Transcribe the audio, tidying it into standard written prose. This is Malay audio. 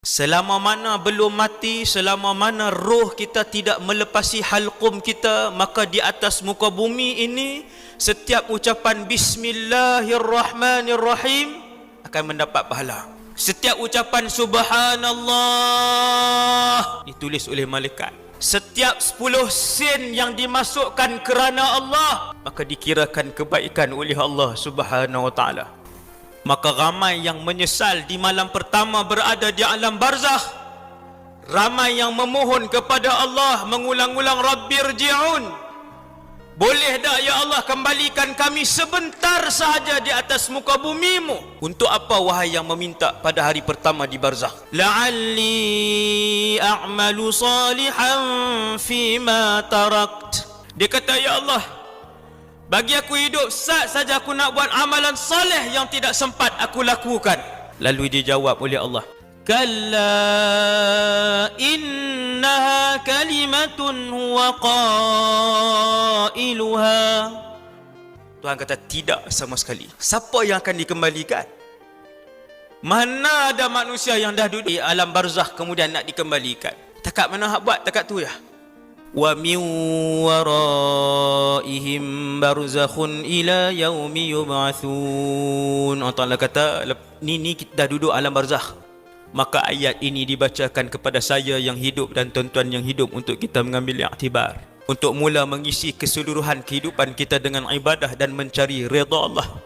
Selama mana belum mati, selama mana roh kita tidak melepasi halqum kita, maka di atas muka bumi ini setiap ucapan Bismillahirrahmanirrahim akan mendapat pahala. Setiap ucapan Subhanallah ditulis oleh malaikat. Setiap 10 sen yang dimasukkan kerana Allah, maka dikirakan kebaikan oleh Allah Subhanahu wa taala. Maka ramai yang menyesal di malam pertama berada di alam barzakh. Ramai yang memohon kepada Allah mengulang-ulang, Rabbirji'un, boleh tak ya Allah kembalikan kami sebentar sahaja di atas muka bumimu. Untuk apa wahai yang meminta pada hari pertama di barzakh? La'alli a'malu salihan fima tarakt. Dia kata, ya Allah, bagi aku hidup saat saja aku nak buat amalan soleh yang tidak sempat aku lakukan. Lalu dijawab oleh Allah, kalla innaha kalimatun huwa qailuha. Tuhan kata tidak sama sekali. Siapa yang akan dikembalikan? Mana ada manusia yang dah duduk di alam barzakh kemudian nak dikembalikan? Takat mana hak buat, takat tu ya. Wa min waraihim barzakhun ila yaumi yub'atsun. Allah Ta'ala kata, ni kita dah duduk alam barzakh, maka ayat ini dibacakan kepada saya yang hidup dan tuan-tuan yang hidup untuk kita mengambil iktibar, untuk mula mengisi keseluruhan kehidupan kita dengan ibadah dan mencari redha Allah.